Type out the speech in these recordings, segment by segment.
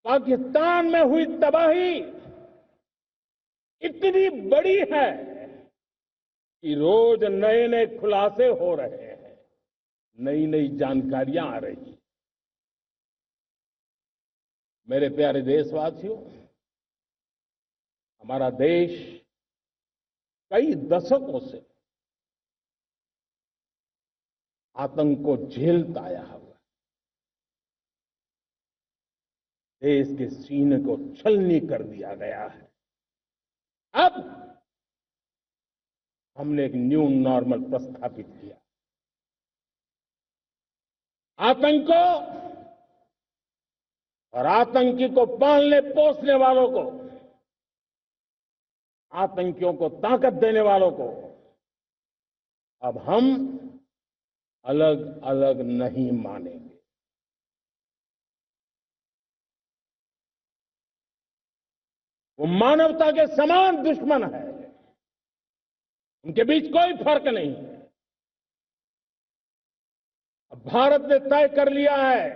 पाकिस्तान में हुई तबाही इतनी बड़ी है कि रोज नए नए खुलासे हो रहे हैं, नई नई जानकारियां आ रही हैं। मेरे प्यारे देशवासियों, हमारा देश कई दशकों से आतंक को झेलता आया हुआ है। देश के सीने को छलनी कर दिया गया है। अब हमने एक न्यू नॉर्मल प्रस्थापित किया। आतंक को और आतंकी को पालने पोसने वालों को, आतंकियों को ताकत देने वालों को अब हम अलग अलग नहीं मानेंगे। वो मानवता के समान दुश्मन है, उनके बीच कोई फर्क नहीं है। अब भारत ने तय कर लिया है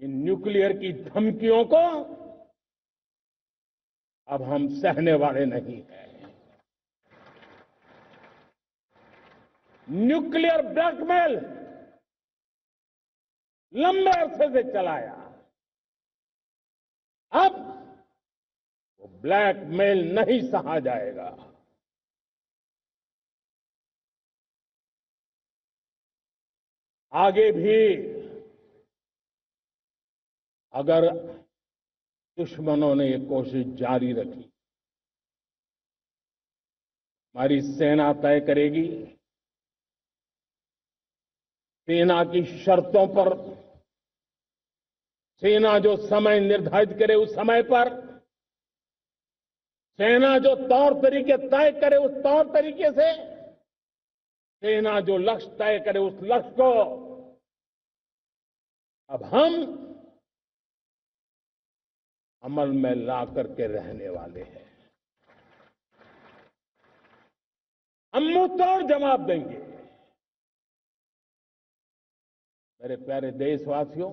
कि न्यूक्लियर की धमकियों को अब हम सहने वाले नहीं हैं। न्यूक्लियर ब्लैकमेल लंबे अरसे से चलाया, अब वो ब्लैकमेल नहीं सहा जाएगा। आगे भी अगर दुश्मनों ने ये कोशिश जारी रखी, हमारी सेना तय करेगी, सेना की शर्तों पर, सेना जो समय निर्धारित करे उस समय पर, सेना जो तौर तरीके तय करे उस तौर तरीके से, सेना जो लक्ष्य तय करे उस लक्ष्य को अब हम अमल में ला करके रहने वाले हैं। हम मुंह तोड़ जवाब देंगे। मेरे प्यारे देशवासियों,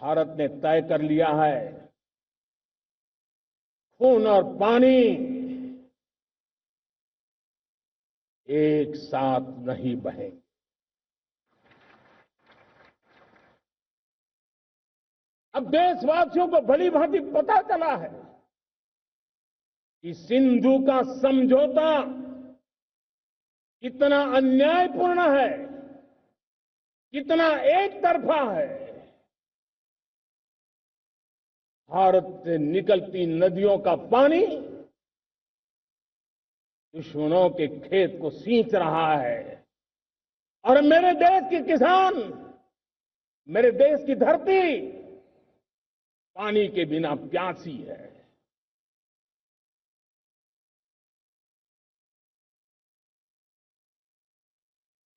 भारत ने तय कर लिया है, खून और पानी एक साथ नहीं बहेंगे। अब देशवासियों को भली भांति पता चला है कि सिंधु का समझौता कितना अन्यायपूर्ण है, कितना एक तरफा है। भारत से निकलती नदियों का पानी दुश्मनों के खेत को सींच रहा है और मेरे देश के किसान, मेरे देश की धरती पानी के बिना प्यासी है।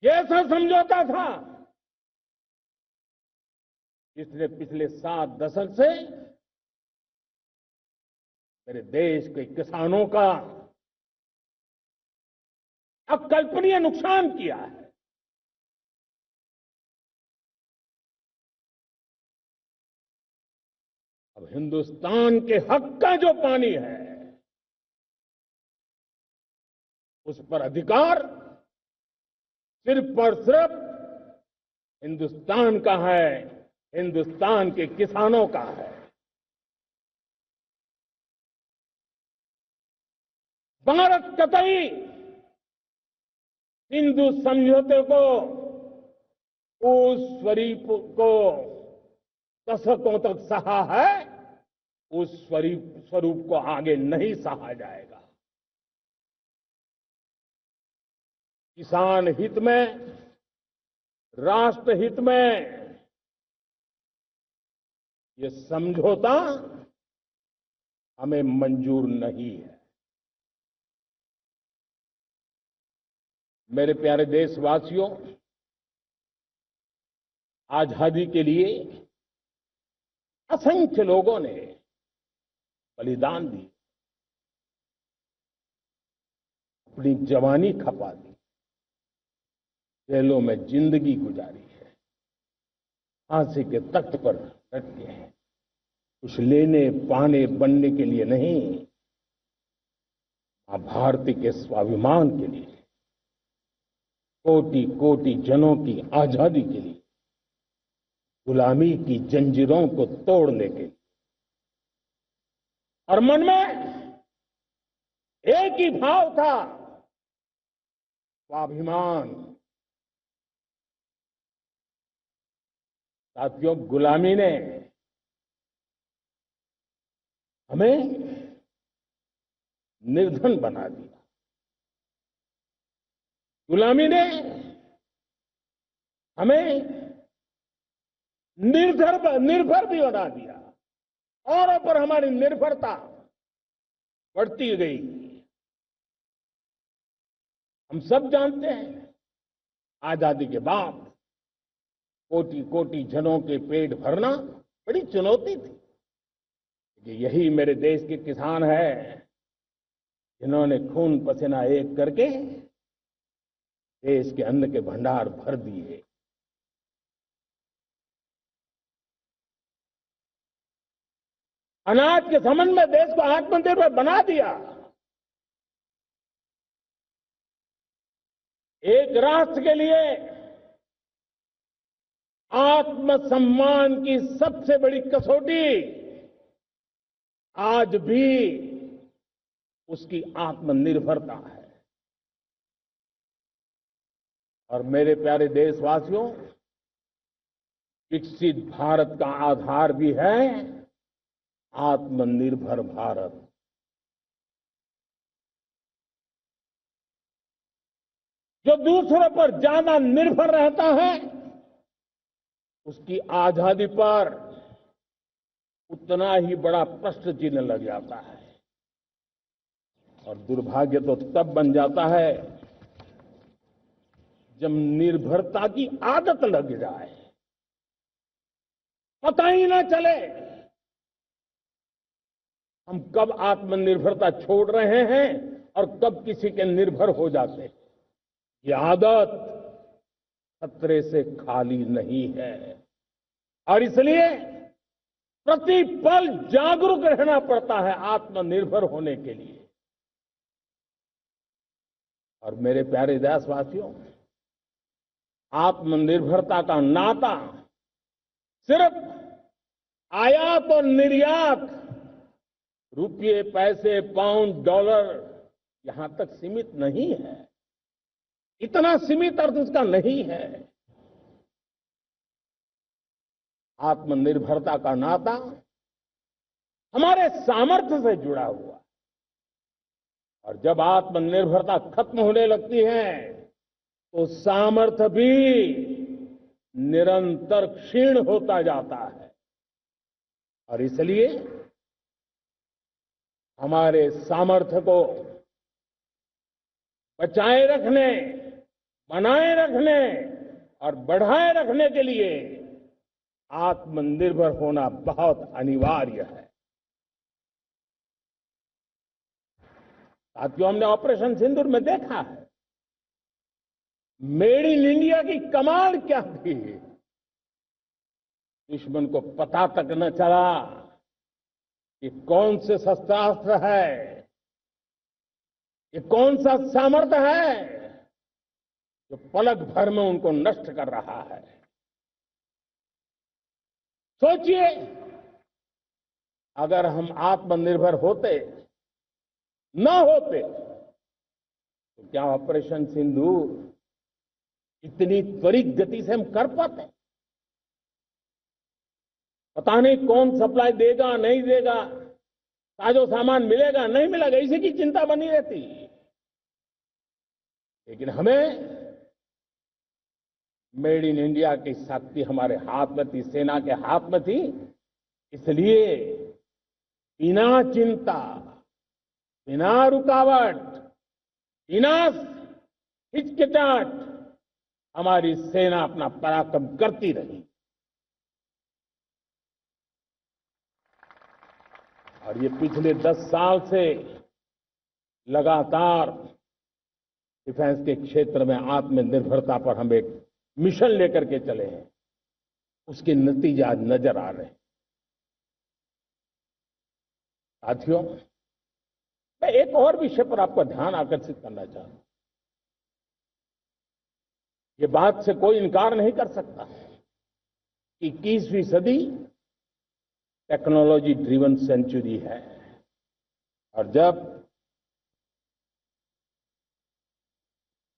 ये ऐसा समझौता था जिसने पिछले 7 दशक से मेरे देश के किसानों का अकल्पनीय नुकसान किया है। अब हिंदुस्तान के हक का जो पानी है उस पर अधिकार सिर्फ और सिर्फ हिंदुस्तान का है, हिंदुस्तान के किसानों का है। भारत कतई सिंधु समझौते को, उस स्वरूप को दशकों तक सहा है, उस स्वरूप को आगे नहीं सहा जाएगा। किसान हित में, राष्ट्र हित में ये समझौता हमें मंजूर नहीं है। मेरे प्यारे देशवासियों, आजादी के लिए असंख्य लोगों ने बलिदान दी, अपनी जवानी खपा दी। जेलों में जिंदगी गुजारी है, फांसी के तख्त पर लटके हैं, कुछ लेने पाने बनने के लिए नहीं, मां भारती के स्वाभिमान के लिए, कोटि कोटि जनों की आजादी के लिए, गुलामी की जंजीरों को तोड़ने के लिए। और मन में एक ही भाव था, स्वाभिमान। साथियों, गुलामी ने हमें निर्धन बना दिया, गुलामी ने हमें निर्भर भी बना दिया, औरों पर हमारी निर्भरता बढ़ती गई। हम सब जानते हैं, आजादी के बाद कोटि कोटि जनों के पेट भरना बड़ी चुनौती थी। यही मेरे देश के किसान हैं जिन्होंने खून पसीना एक करके देश के अन्न के भंडार भर दिए। अनाज के संबंध में देश को आत्मनिर्भर बना दिया। एक राष्ट्र के लिए आत्मसम्मान की सबसे बड़ी कसौटी आज भी उसकी आत्मनिर्भरता है। और मेरे प्यारे देशवासियों, विकसित भारत का आधार भी है आत्मनिर्भर भारत। जो दूसरों पर ज्यादा निर्भर रहता है, उसकी आजादी पर उतना ही बड़ा प्रश्न चिन्ह लग जाता है। और दुर्भाग्य तो तब बन जाता है जब निर्भरता की आदत लग जाए, पता ही ना चले हम कब आत्मनिर्भरता छोड़ रहे हैं और कब किसी के निर्भर हो जाते हैं। ये आदत खतरे से खाली नहीं है और इसलिए प्रतिपल जागरूक रहना पड़ता है आत्मनिर्भर होने के लिए। और मेरे प्यारे देशवासियों, आत्मनिर्भरता का नाता सिर्फ आयात और निर्यात, रुपये, पैसे, पाउंड, डॉलर यहां तक सीमित नहीं है। इतना सीमित अर्थ उसका नहीं है। आत्मनिर्भरता का नाता हमारे सामर्थ्य से जुड़ा हुआ है। और जब आत्मनिर्भरता खत्म होने लगती है तो सामर्थ्य भी निरंतर क्षीण होता जाता है। और इसलिए हमारे सामर्थ्य को बचाए रखने, बनाए रखने और बढ़ाए रखने के लिए आत्मनिर्भर होना बहुत अनिवार्य है। साथियों, हमने ऑपरेशन सिंदूर में देखा है मेड इन इंडिया की कमाल क्या थी। दुश्मन को पता तक न चला कि कौन से शस्त्रास्त्र है, ये कौन सा सामर्थ्य है जो पलक भर में उनको नष्ट कर रहा है। सोचिए, अगर हम आत्मनिर्भर होते न होते तो क्या ऑपरेशन सिंदूर इतनी त्वरित गति से हम कर पाते? पता नहीं कौन सप्लाई देगा नहीं देगा, साजो सामान मिलेगा नहीं मिलेगा, इसी की चिंता बनी रहती। लेकिन हमें मेड इन इंडिया की शक्ति हमारे हाथ में थी, सेना के हाथ में थी। इसलिए बिना चिंता, बिना रुकावट, बिना हिचकिचाहट हमारी सेना अपना पराक्रम करती रही। और ये पिछले 10 साल से लगातार डिफेंस के क्षेत्र में आत्मनिर्भरता पर हम एक मिशन लेकर के चले हैं, उसके नतीजे आज नजर आ रहे हैं। साथियों, मैं एक और विषय पर आपका ध्यान आकर्षित करना चाहता हूं। ये बात से कोई इनकार नहीं कर सकता कि 21वीं सदी टेक्नोलॉजी ड्रिवन सेंचुरी है, और जब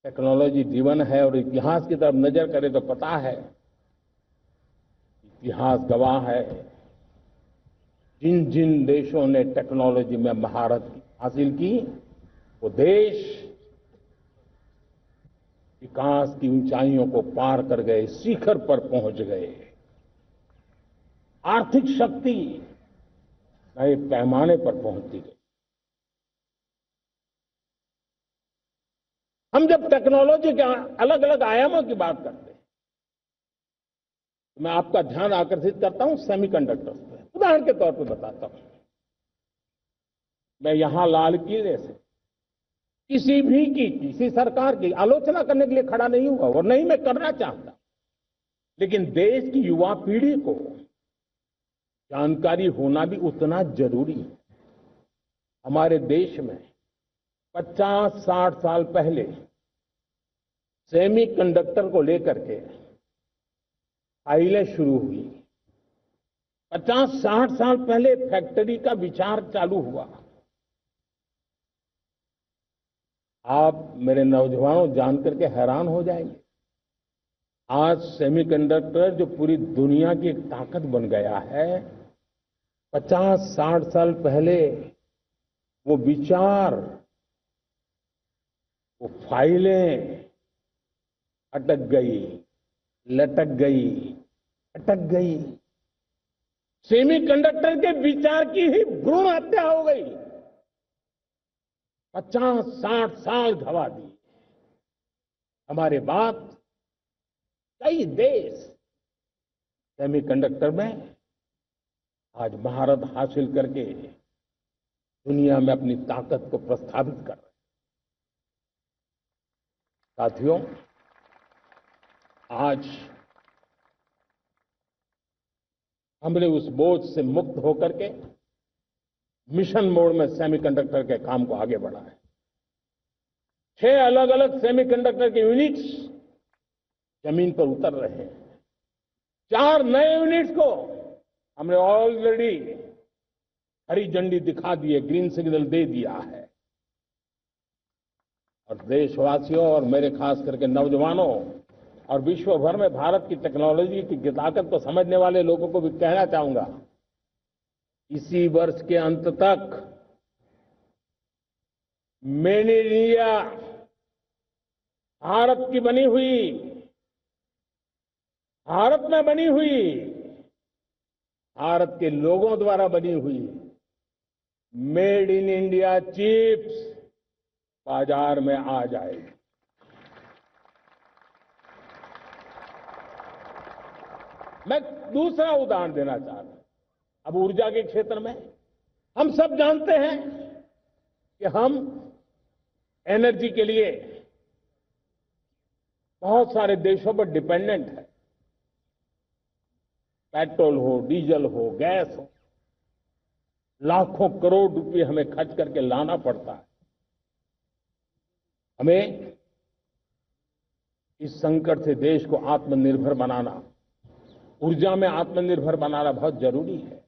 टेक्नोलॉजी ड्रिवन है और इतिहास की तरफ नजर करें तो पता है, इतिहास गवाह है, जिन जिन देशों ने टेक्नोलॉजी में महारत हासिल की, वो देश विकास की ऊंचाइयों को पार कर गए, शिखर पर पहुंच गए। आर्थिक शक्ति नए पैमाने पर पहुंचती गई। हम जब टेक्नोलॉजी के अलग अलग आयामों की बात करते हैं, तो मैं आपका ध्यान आकर्षित करता हूं सेमीकंडक्टर्स पे। उदाहरण के तौर पर बताता हूं, मैं यहां लाल किले से किसी सरकार की आलोचना करने के लिए खड़ा नहीं हुआ और नहीं मैं करना चाहता, लेकिन देश की युवा पीढ़ी को जानकारी होना भी उतना जरूरी है। हमारे देश में 50-60 साल पहले सेमीकंडक्टर को लेकर के फाइलें शुरू हुई। 50-60 साल पहले फैक्ट्री का विचार चालू हुआ। आप मेरे नौजवानों जानकर के हैरान हो जाएंगे, आज सेमीकंडक्टर जो पूरी दुनिया की एक ताकत बन गया है, 50-60 साल पहले वो विचार, वो फाइलें अटक गई, लटक गई, अटक गई। सेमीकंडक्टर के विचार की ही भ्रूण हत्या हो गई। 50-60 साल गवा दी। हमारे बाद कई देश सेमीकंडक्टर में आज महारत हासिल करके दुनिया में अपनी ताकत को प्रस्थापित कर रहे हैं। साथियों, आज हमने उस बोझ से मुक्त होकर के मिशन मोड में सेमीकंडक्टर के काम को आगे बढ़ाया। 6 अलग अलग सेमीकंडक्टर के यूनिट्स जमीन पर उतर रहे हैं। 4 नए यूनिट्स को हमने ऑलरेडी हरी झंडी दिखा दी है, ग्रीन सिग्नल दे दिया है। और देशवासियों और मेरे खास करके नौजवानों और विश्व भर में भारत की टेक्नोलॉजी की ताकत को समझने वाले लोगों को भी कहना चाहूंगा, इसी वर्ष के अंत तक मेड इन इंडिया, भारत की बनी हुई, भारत में बनी हुई, भारत के लोगों द्वारा बनी हुई मेड इन इंडिया चिप्स बाजार में आ जाएगी। मैं दूसरा उदाहरण देना चाहता हूं। अब ऊर्जा के क्षेत्र में हम सब जानते हैं कि हम एनर्जी के लिए बहुत सारे देशों पर डिपेंडेंट है। पेट्रोल हो, डीजल हो, गैस हो, लाखों करोड़ रुपए हमें खर्च करके लाना पड़ता है। हमें इस संकट से देश को आत्मनिर्भर बनाना, ऊर्जा में आत्मनिर्भर बनाना बहुत जरूरी है।